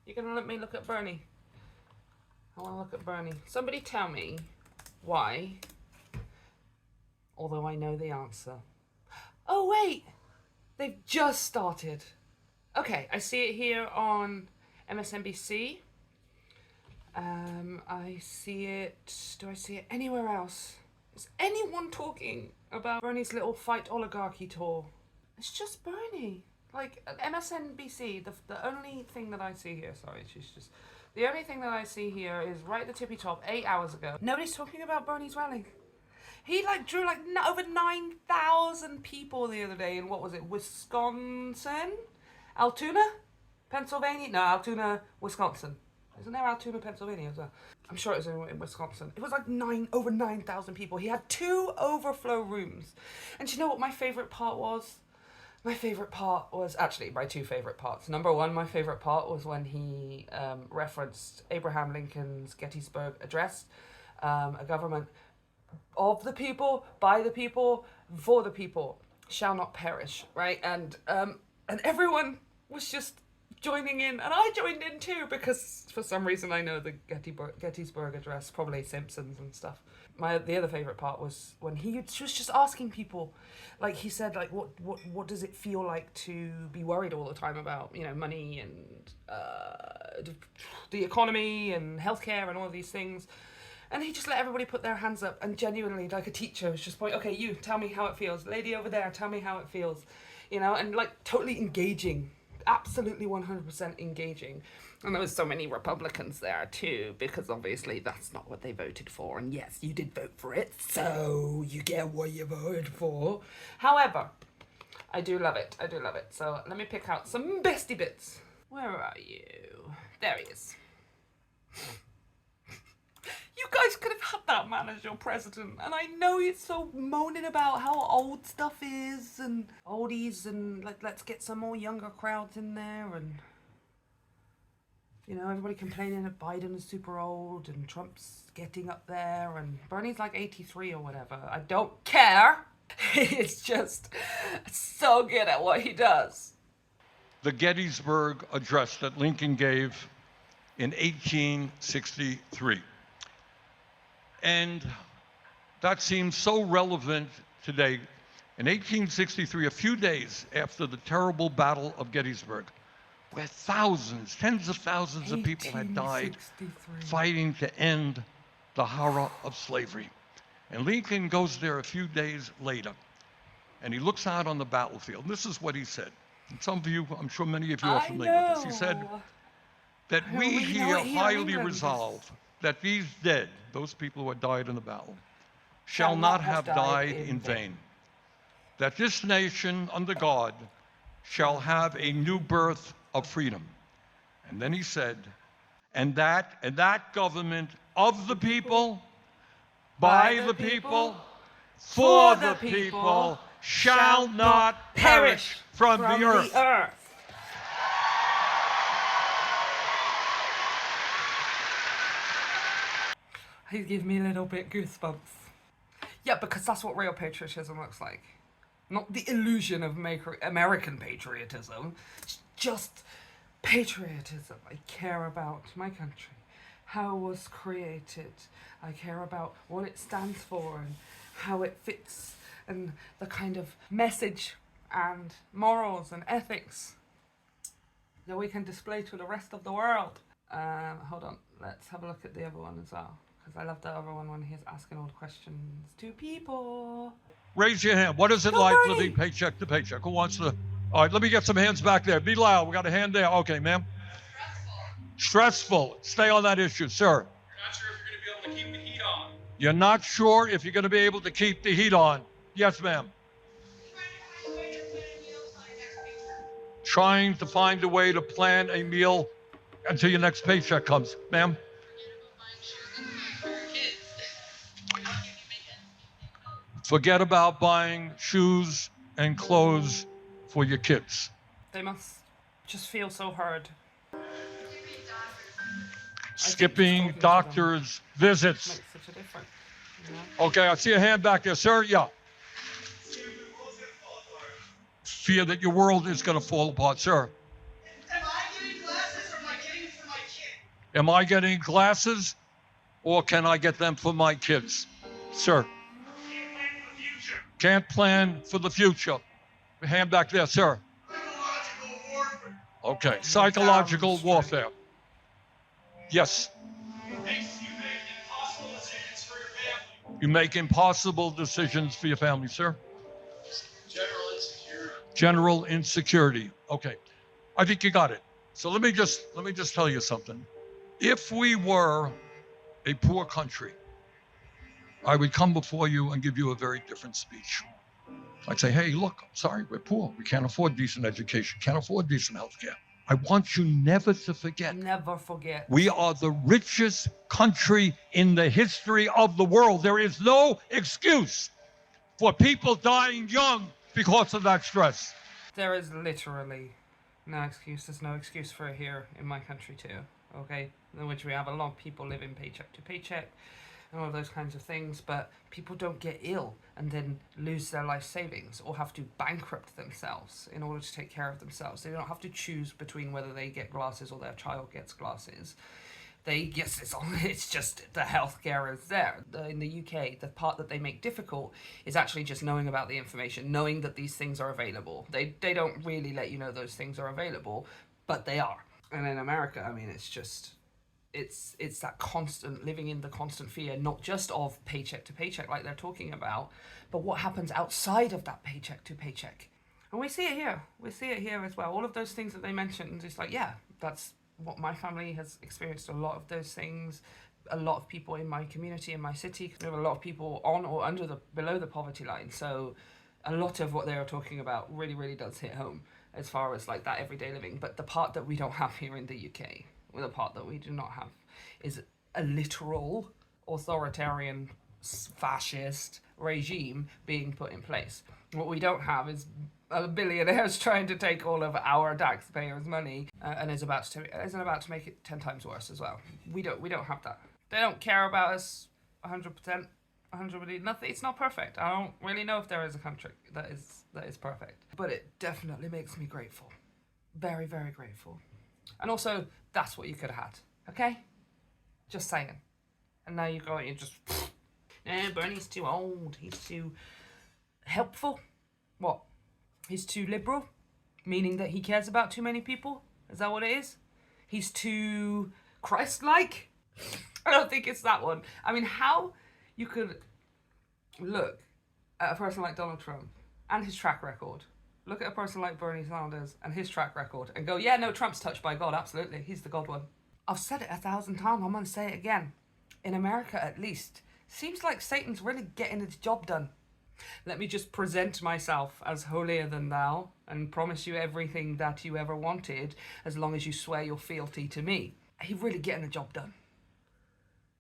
You're gonna let me look at Bernie? I wanna look at Bernie. Somebody tell me why, although I know the answer. Oh wait! They've just started. Okay, I see it here on MSNBC. I see it... Do I see it anywhere else? Is anyone talking about Bernie's little fight oligarchy tour? It's just Bernie. Like, MSNBC, the only thing that I see here... Sorry, she's just... The only thing that I see here is right at the tippy top, 8 hours ago. Nobody's talking about Bernie's rally. He drew over 9,000 people the other day in, what was it, Wisconsin? Altoona? Pennsylvania? No, Altoona, Wisconsin. Isn't there Altoona, Pennsylvania as well? I'm sure it was in Wisconsin. It was like over 9,000 people. He had 2 overflow rooms. And do you know what my favourite part was? My favourite part was, actually, my 2 favourite parts. Number 1, my favourite part was when he referenced Abraham Lincoln's Gettysburg Address, a government of the people, by the people, for the people, shall not perish, right? And everyone was just joining in, and I joined in too, because for some reason I know the Gettysburg Address, probably Simpsons and stuff. The other favourite part was when he was just asking people, like he said, like what does it feel like to be worried all the time about, you know, money and the economy and healthcare and all of these things. And he just let everybody put their hands up, and genuinely, like a teacher, was just point, okay, you, tell me how it feels. Lady over there, tell me how it feels. You know, and like totally engaging. Absolutely 100% engaging. And there was so many Republicans there too, because obviously that's not what they voted for. And yes, you did vote for it, so you get what you voted for. However, I do love it. I do love it. So let me pick out some bestie bits. Where are you? There he is. You guys could have had that man as your president, and I know you're so moaning about how old stuff is, and oldies, and let's get some more younger crowds in there, and, you know, everybody complaining that Biden is super old, and Trump's getting up there, and Bernie's like 83 or whatever. I don't care. He's just so good at what he does. The Gettysburg Address that Lincoln gave in 1863. And that seems so relevant today. In 1863, a few days after the terrible Battle of Gettysburg, where thousands, tens of thousands of people had died fighting to end the horror of slavery. And Lincoln goes there a few days later, and he looks out on the battlefield. This is what he said. And some of you, I'm sure many of you are familiar with this. He said that we here highly resolve that these dead, those people who had died in the battle, shall not have died in vain. That this nation under God shall have a new birth of freedom. And then he said, and that government of the people, by the people, for the people, shall not perish from the earth. He gives me a little bit goosebumps. Yeah, because that's what real patriotism looks like. Not the illusion of American patriotism. It's just patriotism. I care about my country, how it was created. I care about what it stands for and how it fits and the kind of message and morals and ethics that we can display to the rest of the world. Hold on, let's have a look at the other one as well. Because I love the other one when he's asking all the questions to people. Raise your hand. What is it like living paycheck to paycheck? Who wants to? All right, let me get some hands back there. Be loud. We got a hand there. Okay, ma'am. Stressful. Stay on that issue, sir. You're not sure if you're going to be able to keep the heat on. Yes, ma'am. Trying to find a way to plan a meal until your next paycheck comes. Ma'am? Forget about buying shoes and clothes for your kids. They must just feel so hard. Skipping doctor's visits. Makes such a difference. Yeah. Okay, I see a hand back there, sir. Yeah. Fear that your world is going to fall apart, sir. Am I getting glasses or am I getting Am I getting glasses, or can I get them for my kids? Sir. Can't plan for the future. Hand back there, sir. Psychological warfare. Okay, psychological warfare. Yes. You make impossible decisions for your family, sir. General insecurity. General insecurity. Okay, I think you got it. So let me just tell you something. If we were a poor country, I would come before you and give you a very different speech. I'd say, hey, look, I'm sorry, we're poor. We can't afford decent education, can't afford decent health care. I want you never to forget. Never forget. We are the richest country in the history of the world. There is no excuse for people dying young because of that stress. There is literally no excuse. There's no excuse for it here in my country too, okay? In which we have a lot of people living paycheck to paycheck and all of those kinds of things, but people don't get ill and then lose their life savings or have to bankrupt themselves in order to take care of themselves. They don't have to choose between whether they get glasses or their child gets glasses. It's just the healthcare is there. In the UK, the part that they make difficult is actually just knowing about the information, knowing that these things are available. They don't really let you know those things are available, but they are. And in America, I mean, it's that constant living in the constant fear, not just of paycheck to paycheck like they're talking about, but what happens outside of that paycheck to paycheck. And we see it here. We see it here as well. All of those things that they mentioned, it's like, yeah, that's what my family has experienced. A lot of those things. A lot of people in my community, in my city, there are a lot of people on or below the poverty line. So a lot of what they are talking about really, really does hit home as far as like that everyday living. But the part that we don't have here in the UK, or the part that we do not have, is a literal authoritarian fascist regime being put in place. What we don't have is billionaires trying to take all of our taxpayers' money and is about to make it 10 times worse as well. We don't have that. They don't care about us 100%. 100%. Nothing. It's not perfect. I don't really know if there is a country that is perfect, but it definitely makes me grateful. Very, very grateful. And also, that's what you could have had. Okay? Just saying. And now you just. No, Bernie's too old. He's too helpful. What? He's too liberal? Meaning that he cares about too many people? Is that what it is? He's too Christ-like? I don't think it's that one. I mean, how you could look at a person like Donald Trump and his track record, look at a person like Bernie Sanders and his track record, and go, yeah, no, Trump's touched by God, absolutely. He's the God one. I've said it 1,000 times, I'm going to say it again. In America, at least, seems like Satan's really getting its job done. Let me just present myself as holier than thou and promise you everything that you ever wanted as long as you swear your fealty to me. He's really getting the job done.